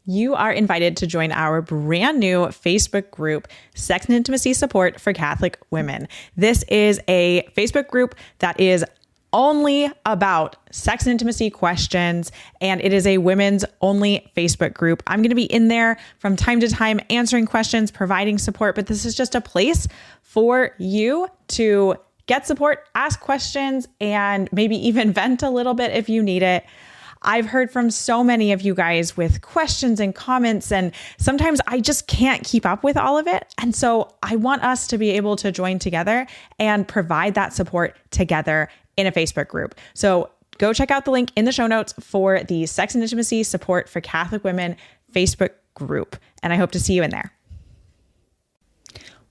you are invited to join our brand new Facebook group, Sex and Intimacy Support for Catholic Women. This is a Facebook group that is only about sex and intimacy questions, and it is a women's only Facebook group. I'm going to be in there from time to time answering questions, providing support, but this is just a place for you to get support, ask questions, and maybe even vent a little bit if you need it. I've heard from so many of you guys with questions and comments, and sometimes I just can't keep up with all of it. And so I want us to be able to join together and provide that support together in a Facebook group. So go check out the link in the show notes for the Sex and Intimacy Support for Catholic Women Facebook group. And I hope to see you in there.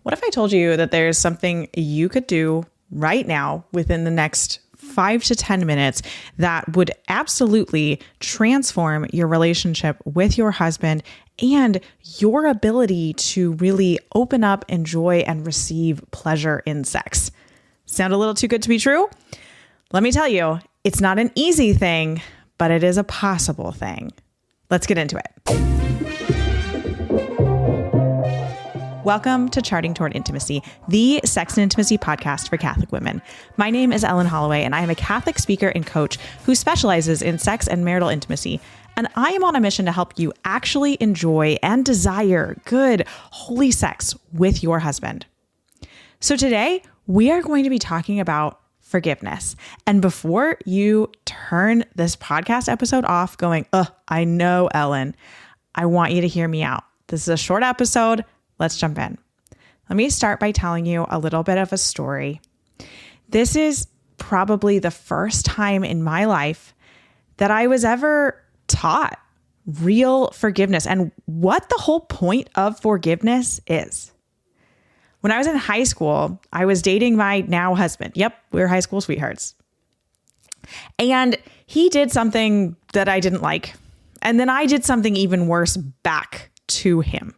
What if I told you that there's something you could do right now within the next 5 to 10 minutes that would absolutely transform your relationship with your husband and your ability to really open up, enjoy, and receive pleasure in sex? Sound a little too good to be true? Let me tell you, it's not an easy thing, but it is a possible thing. Let's get into it. Welcome to Charting Toward Intimacy, the sex and intimacy podcast for Catholic women. My name is Ellen Holloway, and I am a Catholic speaker and coach who specializes in sex and marital intimacy. And I am on a mission to help you actually enjoy and desire good, holy sex with your husband. So today, we are going to be talking about forgiveness. And before you turn this podcast episode off going, I know, Ellen, I want you to hear me out. This is a short episode. Let's jump in. Let me start by telling you a little bit of a story. This is probably the first time in my life that I was ever taught real forgiveness and what the whole point of forgiveness is. When I was in high school, I was dating my now husband. Yep, we were high school sweethearts. And he did something that I didn't like. And then I did something even worse back to him.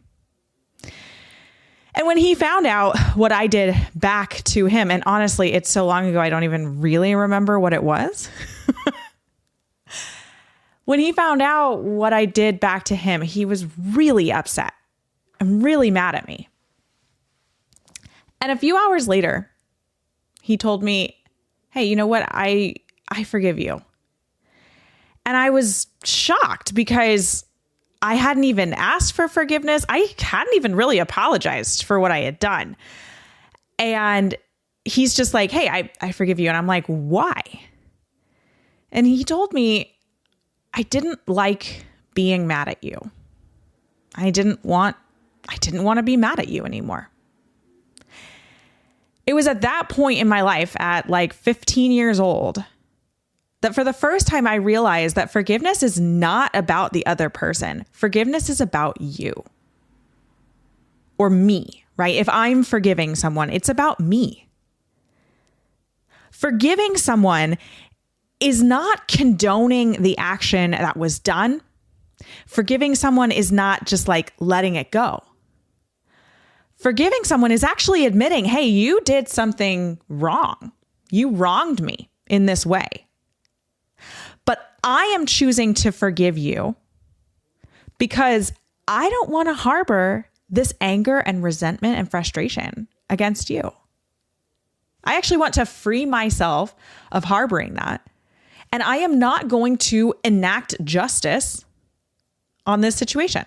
And when he found out what I did back to him, and honestly, it's so long ago, I don't even really remember what it was. When he found out what I did back to him, he was really upset and really mad at me. And a few hours later, he told me, hey, you know what? I forgive you. And I was shocked because I hadn't even asked for forgiveness. I hadn't even really apologized for what I had done. And he's just like, hey, I forgive you. And I'm like, why? And he told me, I didn't like being mad at you. I didn't want to be mad at you anymore. It was at that point in my life at like 15 years old that for the first time I realized that forgiveness is not about the other person. Forgiveness is about you or me, right? If I'm forgiving someone, it's about me. Forgiving someone is not condoning the action that was done. Forgiving someone is not just like letting it go. Forgiving someone is actually admitting, hey, you did something wrong. You wronged me in this way. But I am choosing to forgive you because I don't want to harbor this anger and resentment and frustration against you. I actually want to free myself of harboring that. And I am not going to enact justice on this situation.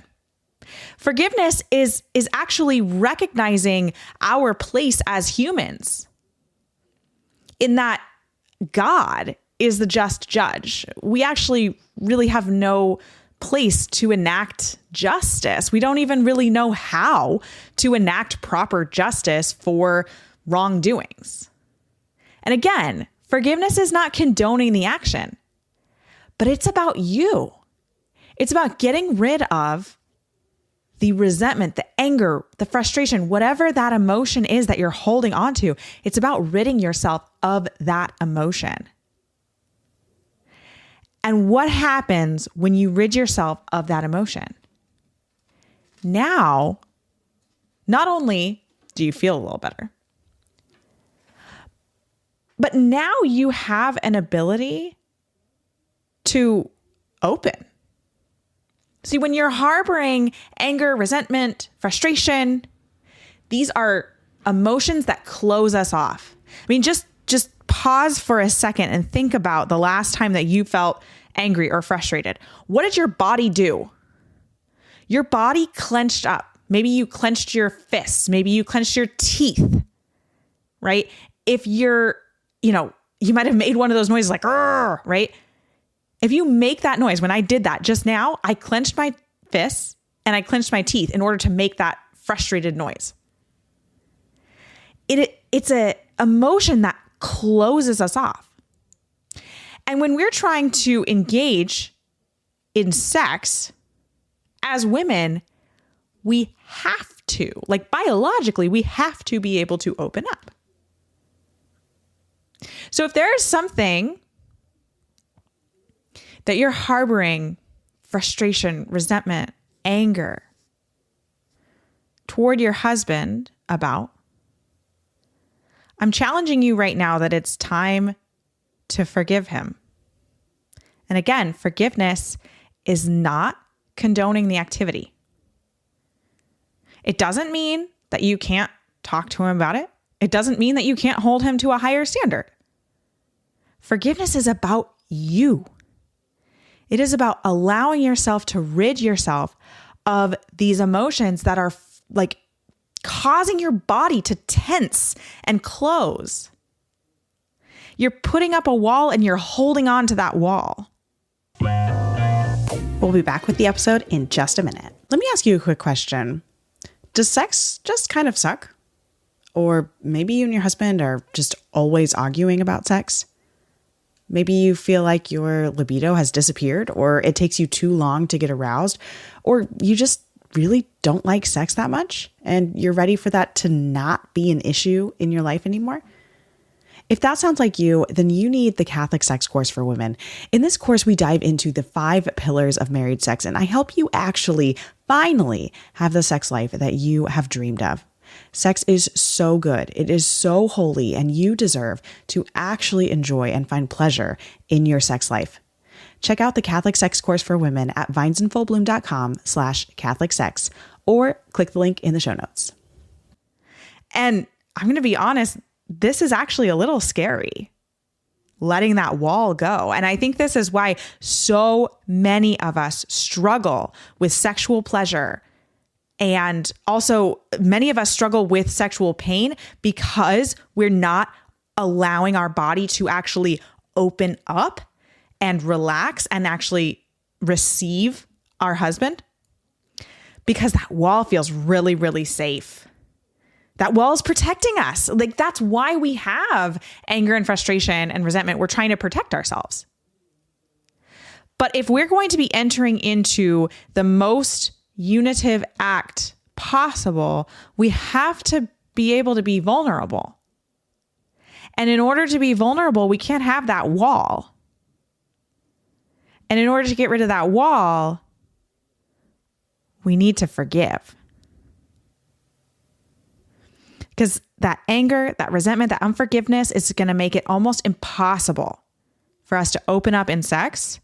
Forgiveness is actually recognizing our place as humans in that God is the just judge. We actually really have no place to enact justice. We don't even really know how to enact proper justice for wrongdoings. And again, forgiveness is not condoning the action, but it's about you. It's about getting rid of the resentment, the anger, the frustration, whatever that emotion is that you're holding on to. It's about ridding yourself of that emotion. And what happens when you rid yourself of that emotion? Now, not only do you feel a little better, but now you have an ability to open. See, when you're harboring anger, resentment, frustration, these are emotions that close us off. I mean, just pause for a second and think about the last time that you felt angry or frustrated. What did your body do? Your body clenched up. Maybe you clenched your fists. Maybe you clenched your teeth, right? If you might have made one of those noises like, "Arr," right? If you make that noise, when I did that just now, I clenched my fists and I clenched my teeth in order to make that frustrated noise. It's a emotion that closes us off. And when we're trying to engage in sex as women, we have to, like biologically, we have to be able to open up. So if there is something that you're harboring frustration, resentment, anger toward your husband about, I'm challenging you right now that it's time to forgive him. And again, forgiveness is not condoning the activity. It doesn't mean that you can't talk to him about it. It doesn't mean that you can't hold him to a higher standard. Forgiveness is about you. It is about allowing yourself to rid yourself of these emotions that are like causing your body to tense and close. You're putting up a wall and you're holding on to that wall. We'll be back with the episode in just a minute. Let me ask you a quick question. Does sex just kind of suck? Or maybe you and your husband are just always arguing about sex? Maybe you feel like your libido has disappeared, or it takes you too long to get aroused, or you just really don't like sex that much and you're ready for that to not be an issue in your life anymore. If that sounds like you, then you need the Catholic Sex Course for Women. In this course, we dive into the 5 pillars of married sex, and I help you actually finally have the sex life that you have dreamed of. Sex is so good. It is so holy, and you deserve to actually enjoy and find pleasure in your sex life. Check out the Catholic Sex Course for Women at vinesinfullbloom.com/Catholic sex, or click the link in the show notes. And I'm going to be honest, this is actually a little scary, letting that wall go. And I think this is why so many of us struggle with sexual pleasure. And also many of us struggle with sexual pain because we're not allowing our body to actually open up and relax and actually receive our husband, because that wall feels really, really safe. That wall is protecting us. Like, that's why we have anger and frustration and resentment. We're trying to protect ourselves. But if we're going to be entering into the most unitive act possible, we have to be able to be vulnerable. And in order to be vulnerable, we can't have that wall. And in order to get rid of that wall, we need to forgive. Because that anger, that resentment, that unforgiveness is going to make it almost impossible for us to open up in sex.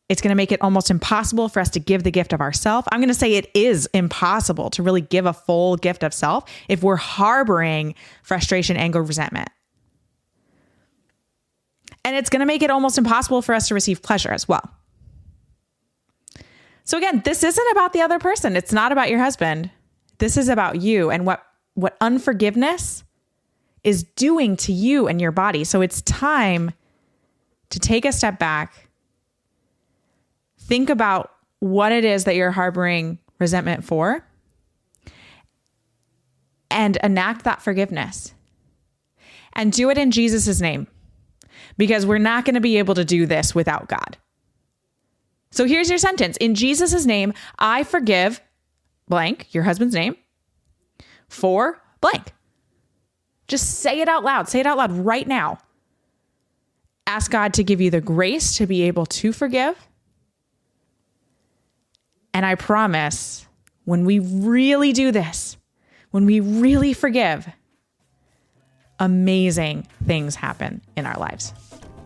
It's going to make it almost impossible for us to give the gift of ourself. I'm going to say it is impossible to really give a full gift of self if we're harboring frustration, anger, resentment. And it's going to make it almost impossible for us to receive pleasure as well. So again, this isn't about the other person. It's not about your husband. This is about you and what unforgiveness is doing to you and your body. So it's time to take a step back, think about what it is that you're harboring resentment for, and enact that forgiveness. And do it in Jesus' name, because we're not going to be able to do this without God. So here's your sentence. In Jesus' name, I forgive blank, your husband's name, for blank. Just say it out loud. Say it out loud right now. Ask God to give you the grace to be able to forgive. And I promise, when we really do this, when we really forgive, amazing things happen in our lives.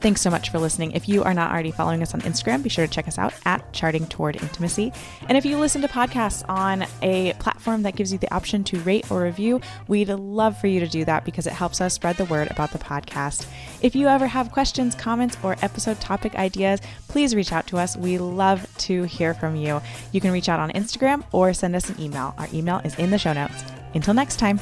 Thanks so much for listening. If you are not already following us on Instagram, be sure to check us out at Charting Toward Intimacy. And if you listen to podcasts on a platform that gives you the option to rate or review, we'd love for you to do that because it helps us spread the word about the podcast. If you ever have questions, comments, or episode topic ideas, please reach out to us. We love to hear from you. You can reach out on Instagram or send us an email. Our email is in the show notes. Until next time.